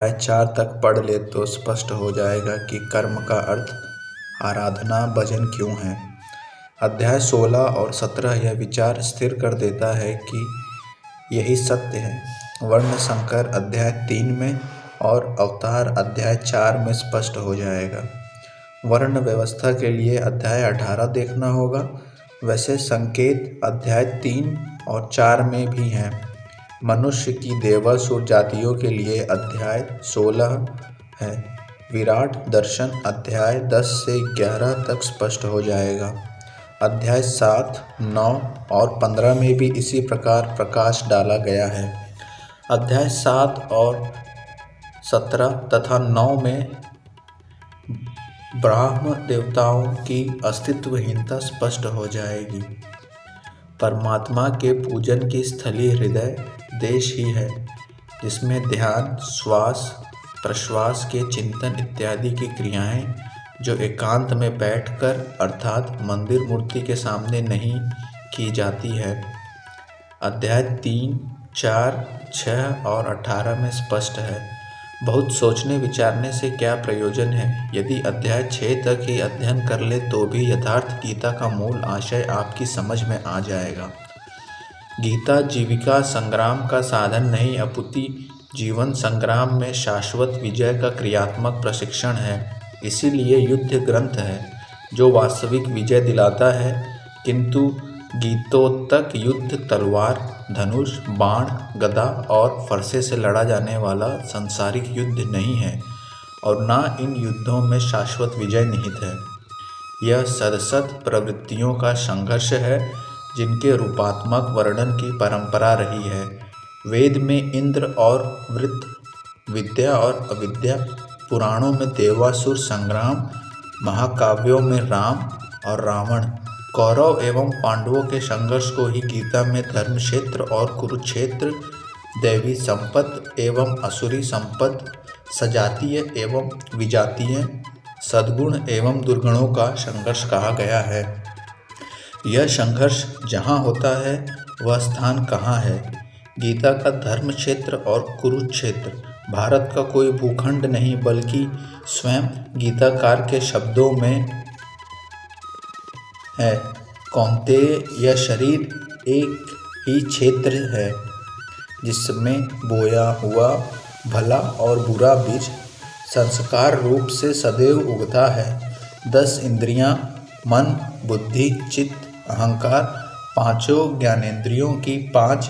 अध्याय 4 तक पढ़ ले तो स्पष्ट हो जाएगा कि कर्म का अर्थ आराधना भजन क्यों है। अध्याय 16 और 17 यह विचार स्थिर कर देता है कि यही सत्य है। वर्ण संकर अध्याय 3 में और अवतार अध्याय 4 में स्पष्ट हो जाएगा। वर्ण व्यवस्था के लिए अध्याय 18 देखना होगा। वैसे संकेत अध्याय 3 और 4 में भी हैं। मनुष्य की देवासुर जातियों के लिए अध्याय 16 है। विराट दर्शन अध्याय 10 से 11 तक स्पष्ट हो जाएगा। अध्याय 7, 9 और 15 में भी इसी प्रकार प्रकाश डाला गया है। अध्याय 7 और 17 तथा 9 में ब्राह्म देवताओं की अस्तित्वहीनता स्पष्ट हो जाएगी। परमात्मा के पूजन की स्थली हृदय देश ही है, जिसमें ध्यान, श्वास प्रश्वास के चिंतन इत्यादि की क्रियाएं जो एकांत में बैठकर अर्थात मंदिर मूर्ति के सामने नहीं की जाती है। अध्याय 3, 4, 6 और 18 में स्पष्ट है। बहुत सोचने विचारने से क्या प्रयोजन है। यदि अध्याय 6 तक ही अध्ययन कर ले तो भी यथार्थ गीता का मूल आशय आपकी समझ में आ जाएगा। गीता जीविका संग्राम का साधन नहीं अपितु जीवन संग्राम में शाश्वत विजय का क्रियात्मक प्रशिक्षण है। इसीलिए युद्ध ग्रंथ है जो वास्तविक विजय दिलाता है, किंतु गीतोत्तक युद्ध तलवार, धनुष, बाण, गदा और फरसे से लड़ा जाने वाला सांसारिक युद्ध नहीं है और न इन युद्धों में शाश्वत विजय निहित है। यह सदसत प्रवृत्तियों का संघर्ष है जिनके रूपात्मक वर्णन की परंपरा रही है। वेद में इंद्र और वृत्र, विद्या और अविद्या, पुराणों में देवासुर संग्राम, महाकाव्यों में राम और रावण, कौरव एवं पांडवों के संघर्ष को ही गीता में धर्म क्षेत्र और कुरुक्षेत्र, दैवी संपत्ति एवं असुरी संपत्ति, सजातीय एवं विजातीय, सद्गुण एवं दुर्गुणों का संघर्ष कहा गया है। यह संघर्ष जहाँ होता है वह स्थान कहाँ है। गीता का धर्म क्षेत्र और कुरुक्षेत्र भारत का कोई भूखंड नहीं बल्कि स्वयं गीताकार के शब्दों में है। कौन्तेय, यह शरीर एक ही क्षेत्र है जिसमें बोया हुआ भला और बुरा बीज संस्कार रूप से सदैव उगता है। 10 इंद्रियां, मन, बुद्धि, चित्त, अहंकार, पांचों ज्ञानेंद्रियों की 5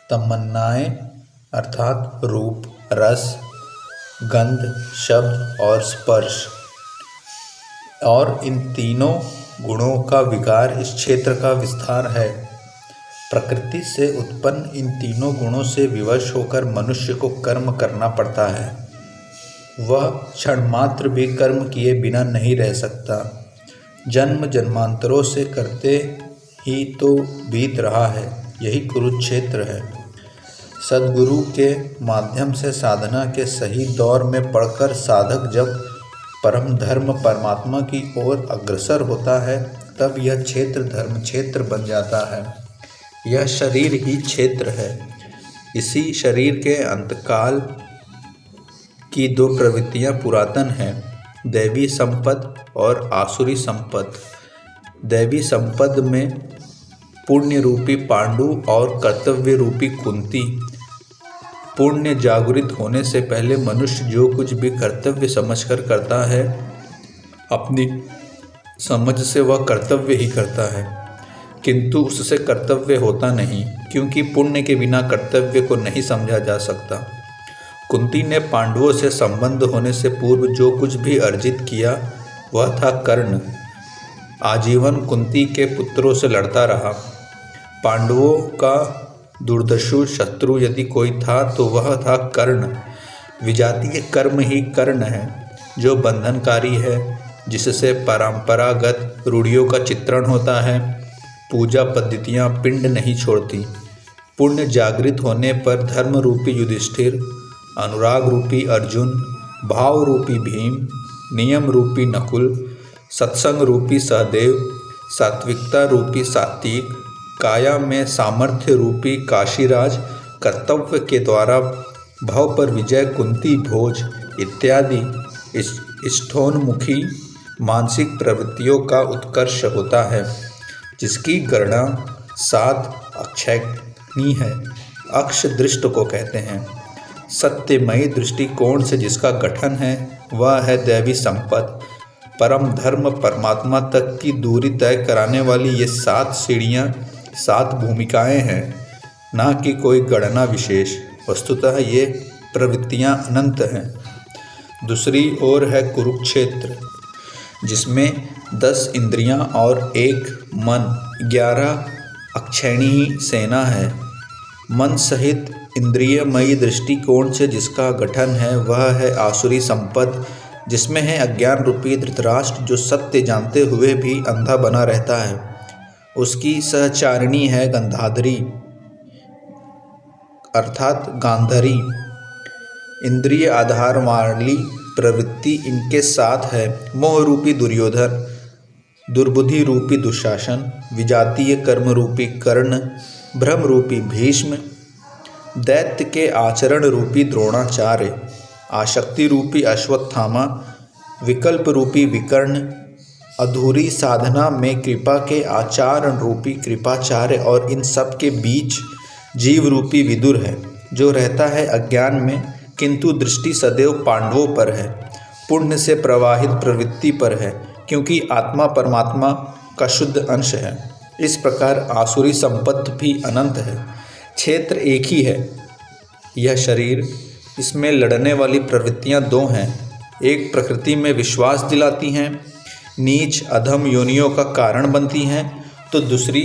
तमन्नाएं अर्थात रूप, रस, गंध, शब्द और स्पर्श और इन तीनों गुणों का विकार इस क्षेत्र का विस्तार है। प्रकृति से उत्पन्न इन तीनों गुणों से विवश होकर मनुष्य को कर्म करना पड़ता है। वह क्षण मात्र भी कर्म किए बिना नहीं रह सकता। जन्म जन्मांतरों से करते ही तो बीत रहा है। यही कुरुक्षेत्र है। सद्गुरु के माध्यम से साधना के सही दौर में पढ़कर साधक जब परम धर्म परमात्मा की ओर अग्रसर होता है तब यह क्षेत्र धर्म क्षेत्र बन जाता है। यह शरीर ही क्षेत्र है। इसी शरीर के अंतकाल की 2 प्रवृत्तियां पुरातन हैं, दैवी संपद और आसुरी संपद। दैवी संपद में पुण्य रूपी पांडु और कर्तव्य रूपी कुंती। पुण्य जागृत होने से पहले मनुष्य जो कुछ भी कर्तव्य समझकर करता है, अपनी समझ से वह कर्तव्य ही करता है, किंतु उससे कर्तव्य होता नहीं, क्योंकि पुण्य के बिना कर्तव्य को नहीं समझा जा सकता। कुंती ने पांडवों से संबंध होने से पूर्व जो कुछ भी अर्जित किया वह था कर्ण। आजीवन कुंती के पुत्रों से लड़ता रहा। पांडवों का दुर्दशु शत्रु यदि कोई था तो वह था कर्ण। विजातीय कर्म ही कर्ण है जो बंधनकारी है, जिससे परंपरागत रूढ़ियों का चित्रण होता है। पूजा पद्धतियाँ पिंड नहीं छोड़ती। पुण्य जागृत होने पर धर्म रूपी युधिष्ठिर, अनुराग रूपी अर्जुन, भाव रूपी भीम, नियम रूपी नकुल, सत्संग रूपी सहदेव, सात्विकता रूपी सात्विक, काया में सामर्थ्य रूपी काशीराज कर्तव्य के द्वारा भव पर विजय, कुंती भोज इत्यादि स्थोन्मुखी मानसिक प्रवृत्तियों का उत्कर्ष होता है, जिसकी गणना 7 अक्षैणी है। अक्ष दृष्ट को कहते हैं। सत्यमयी दृष्टिकोण से जिसका गठन है वह है दैवी संपत्ति। परम धर्म परमात्मा तक की दूरी तय कराने वाली ये 7 सीढ़ियाँ 7 भूमिकाएं हैं, ना कि कोई गणना विशेष। वस्तुतः ये प्रवृत्तियाँ अनंत हैं। दूसरी ओर है कुरुक्षेत्र, जिसमें 10 इंद्रियां और 1 मन, 11 अक्षैणी सेना है। मन सहित इंद्रियमयी दृष्टिकोण से जिसका गठन है वह है आसुरी संपद, जिसमें है अज्ञान रूपी धृतराष्ट्र, जो सत्य जानते हुए भी अंधा बना रहता है। उसकी सहचारिणी है गंधाधरी अर्थात गांधारी। इंद्रिय आधार वाली प्रवृत्ति इनके साथ है। मोह रूपी दुर्योधन, दुर्बुद्धि रूपी दुशासन, विजातीय कर्म रूपी कर्ण, भ्रम रूपी भीष्म, दैत्य के आचरण रूपी द्रोणाचार्य, आसक्ति रूपी अश्वत्थामा, विकल्प रूपी विकर्ण, अधूरी साधना में कृपा के आचरण रूपी कृपाचार्य, और इन सब के बीच जीव रूपी विदुर है, जो रहता है अज्ञान में, किंतु दृष्टि सदैव पांडवों पर है, पुण्य से प्रवाहित प्रवृत्ति पर है, क्योंकि आत्मा परमात्मा का शुद्ध अंश है। इस प्रकार आसुरी संपत्ति भी अनंत है। क्षेत्र एक ही है, यह शरीर। इसमें लड़ने वाली प्रवृत्तियां 2 हैं। एक प्रकृति में विश्वास दिलाती हैं, नीच अधम योनियों का कारण बनती हैं, तो दूसरी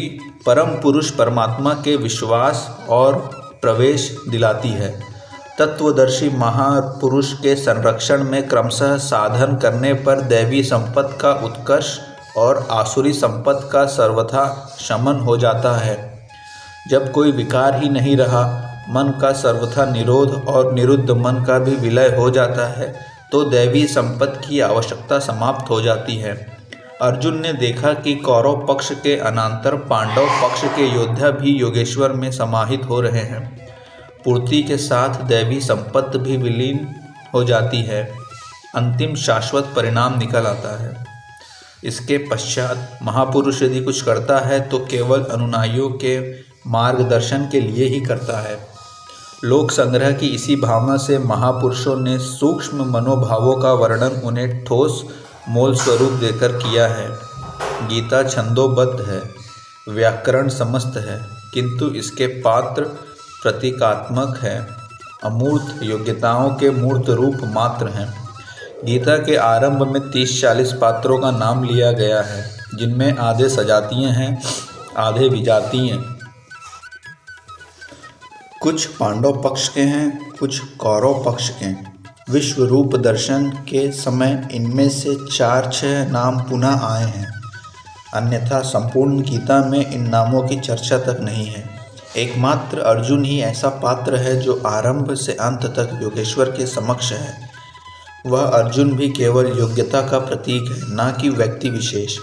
परम पुरुष परमात्मा के विश्वास और प्रवेश दिलाती है। तत्वदर्शी महापुरुष के संरक्षण में क्रमशः साधन करने पर दैवी संपत्ति का उत्कर्ष और आसुरी संपत्ति का सर्वथा शमन हो जाता है। जब कोई विकार ही नहीं रहा, मन का सर्वथा निरोध और निरुद्ध मन का भी विलय हो जाता है, तो दैवी संपत्ति की आवश्यकता समाप्त हो जाती है। अर्जुन ने देखा कि कौरव पक्ष के अनांतर पांडव पक्ष के योद्धा भी योगेश्वर में समाहित हो रहे हैं। पूर्ति के साथ दैवी संपत्ति भी विलीन हो जाती है। अंतिम शाश्वत परिणाम निकल आता है। इसके पश्चात महापुरुष यदि कुछ करता है तो केवल अनुयायियों के मार्गदर्शन के लिए ही करता है। लोक संग्रह की इसी भावना से महापुरुषों ने सूक्ष्म मनोभावों का वर्णन उन्हें ठोस मूल स्वरूप देकर किया है। गीता छंदोबद्ध है, व्याकरण समस्त है, किंतु इसके पात्र प्रतीकात्मक है, अमूर्त योग्यताओं के मूर्त रूप मात्र हैं। गीता के आरंभ में 30-40 पात्रों का नाम लिया गया है, जिनमें आधे सजातीय हैं, आधे विजातीय। कुछ पांडव पक्ष के हैं, कुछ कौरव पक्ष के। विश्व रूप दर्शन के समय इनमें से 4-6 नाम पुनः आए हैं, अन्यथा संपूर्ण गीता में इन नामों की चर्चा तक नहीं है। एकमात्र अर्जुन ही ऐसा पात्र है जो आरंभ से अंत तक योगेश्वर के समक्ष है। वह अर्जुन भी केवल योग्यता का प्रतीक है, ना कि व्यक्ति विशेष।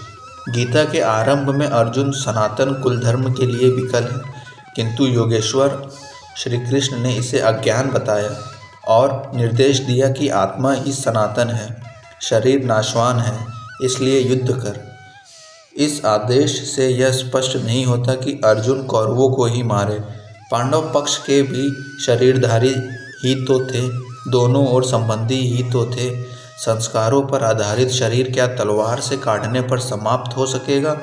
गीता के आरंभ में अर्जुन सनातन कुल धर्म के लिए विकल है, किंतु योगेश्वर श्री कृष्ण ने इसे अज्ञान बताया और निर्देश दिया कि आत्मा ही सनातन है, शरीर नाशवान है, इसलिए युद्ध कर। इस आदेश से यह स्पष्ट नहीं होता कि अर्जुन कौरवों को ही मारे। पांडव पक्ष के भी शरीरधारी ही तो थे, दोनों ओर संबंधी ही तो थे। संस्कारों पर आधारित शरीर क्या तलवार से काटने पर समाप्त हो सकेगा?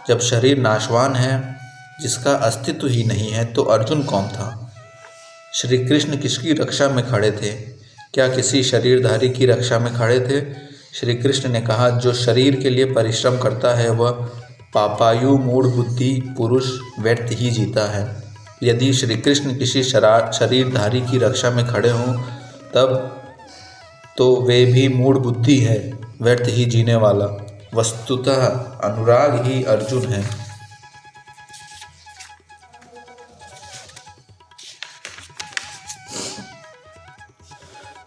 जब शरीर नाशवान है, जिसका अस्तित्व ही नहीं है, तो अर्जुन कौन था? श्री कृष्ण किसकी रक्षा में खड़े थे? क्या किसी शरीरधारी की रक्षा में खड़े थे? श्री कृष्ण ने कहा, जो शरीर के लिए परिश्रम करता है वह पापायु मूढ़ बुद्धि पुरुष व्यर्थ ही जीता है। यदि श्री कृष्ण किसी शरीरधारी की रक्षा में खड़े हों, तब तो वे भी मूढ़ बुद्धि है, व्यर्थ ही जीने वाला। वस्तुतः अनुराग ही अर्जुन है।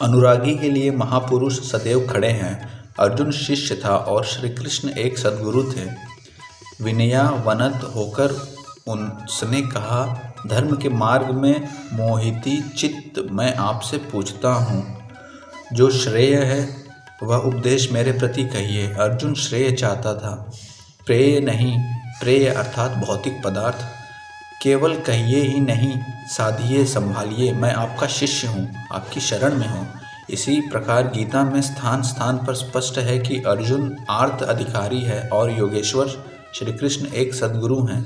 अनुरागी के लिए महापुरुष सदैव खड़े हैं। अर्जुन शिष्य था और श्री कृष्ण एक सद्गुरु थे। विनयावनत होकर उसने कहा, धर्म के मार्ग में मोहिती चित्त मैं आपसे पूछता हूँ, जो श्रेय है वह उपदेश मेरे प्रति कहिए। अर्जुन श्रेय चाहता था, प्रेय नहीं। प्रेय अर्थात भौतिक पदार्थ केवल कहिए ही नहीं, साधिए संभालिए। मैं आपका शिष्य हूँ, आपकी शरण में हूँ। इसी प्रकार गीता में स्थान स्थान पर स्पष्ट है कि अर्जुन आर्त अधिकारी है और योगेश्वर श्री कृष्ण एक सद्गुरु हैं।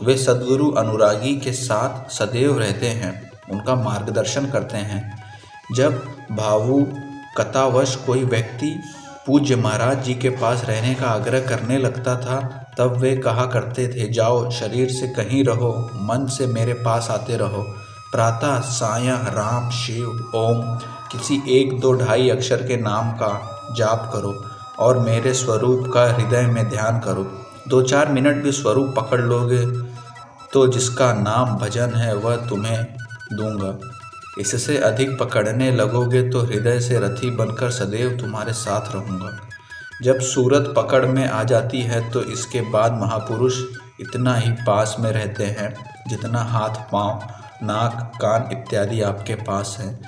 वे सद्गुरु अनुरागी के साथ सदैव रहते हैं, उनका मार्गदर्शन करते हैं। जब भावुकतावश कोई व्यक्ति पूज्य महाराज जी के पास रहने का आग्रह करने लगता था, तब वे कहा करते थे, जाओ शरीर से कहीं रहो, मन से मेरे पास आते रहो। प्रातः सायं राम शिव ओम किसी 1 2 2.5 अक्षर के नाम का जाप करो और मेरे स्वरूप का हृदय में ध्यान करो। 2-4 मिनट भी स्वरूप पकड़ लोगे तो जिसका नाम भजन है वह तुम्हें दूंगा। इससे अधिक पकड़ने लगोगे तो हृदय से रथी बनकर सदैव तुम्हारे साथ रहूँगा। जब सूरत पकड़ में आ जाती है तो इसके बाद महापुरुष इतना ही पास में रहते हैं जितना हाथ पाँव नाक कान इत्यादि आपके पास है।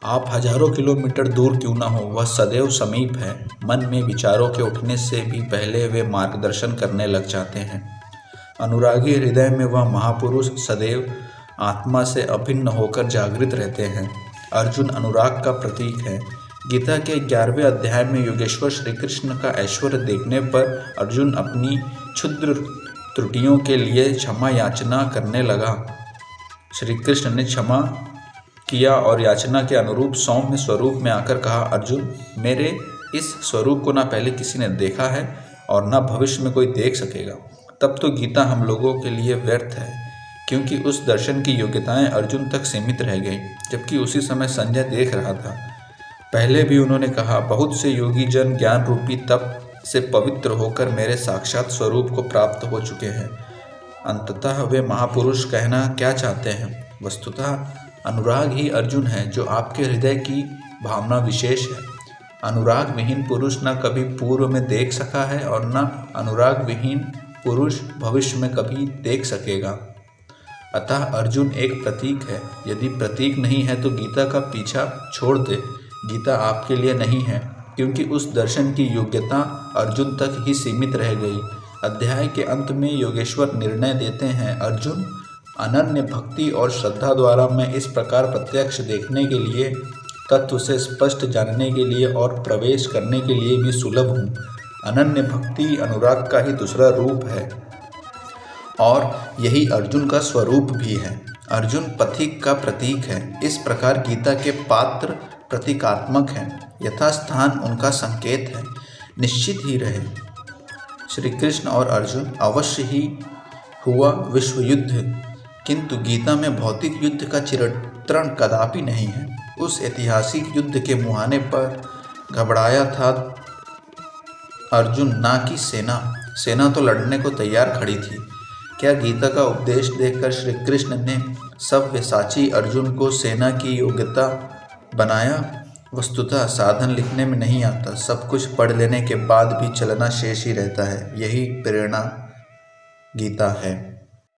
आप हजारों किलोमीटर दूर क्यों ना हो, वह सदैव समीप है। मन में विचारों के उठने से भी पहले वे मार्गदर्शन करने लग जाते हैं। अनुरागी हृदय में वह महापुरुष सदैव आत्मा से अभिन्न होकर जागृत रहते हैं। अर्जुन अनुराग का प्रतीक है। गीता के 11वें अध्याय में योगेश्वर श्री कृष्ण का ऐश्वर्य देखने पर अर्जुन अपनी क्षुद्र त्रुटियों के लिए क्षमा याचना करने लगा। श्री कृष्ण ने क्षमा किया और याचना के अनुरूप सौम्य स्वरूप में आकर कहा, अर्जुन मेरे इस स्वरूप को न पहले किसी ने देखा है और न भविष्य में कोई देख सकेगा। तब तो गीता हम लोगों के लिए व्यर्थ है, क्योंकि उस दर्शन की योग्यताएं अर्जुन तक सीमित रह गई, जबकि उसी समय संजय देख रहा था। पहले भी उन्होंने कहा, बहुत से योगी जन ज्ञान रूपी तप से पवित्र होकर मेरे साक्षात स्वरूप को प्राप्त हो चुके हैं। अंततः वे महापुरुष कहना क्या चाहते हैं? वस्तुतः अनुराग ही अर्जुन है, जो आपके हृदय की भावना विशेष है। अनुराग विहीन पुरुष न कभी पूर्व में देख सका है और न अनुराग विहीन पुरुष भविष्य में कभी देख सकेगा। अतः अर्जुन एक प्रतीक है। यदि प्रतीक नहीं है तो गीता का पीछा छोड़ दे। गीता आपके लिए नहीं है, क्योंकि उस दर्शन की योग्यता अर्जुन तक ही सीमित रह गई। अध्याय के अंत में योगेश्वर निर्णय देते हैं, अर्जुन अनन्य भक्ति और श्रद्धा द्वारा मैं इस प्रकार प्रत्यक्ष देखने के लिए, तत्व से स्पष्ट जानने के लिए और प्रवेश करने के लिए भी सुलभ हूँ। अनन्य भक्ति अनुराग का ही दूसरा रूप है और यही अर्जुन का स्वरूप भी है। अर्जुन पथिक का प्रतीक है। इस प्रकार गीता के पात्र प्रतीकात्मक हैं, यथास्थान उनका संकेत है। निश्चित ही रहे, श्री कृष्ण और अर्जुन अवश्य ही हुआ विश्व युद्ध, किंतु गीता में भौतिक युद्ध का चित्रण कदापि नहीं है। उस ऐतिहासिक युद्ध के मुहाने पर घबराया था अर्जुन, ना कि सेना। सेना तो लड़ने को तैयार खड़ी थी। क्या गीता का उपदेश देखकर श्री कृष्ण ने सव्यसाची अर्जुन को सेना की योग्यता बनाया? वस्तुतः साधन लिखने में नहीं आता, सब कुछ पढ़ लेने के बाद भी चलना शेष ही रहता है। यही प्रेरणा गीता है।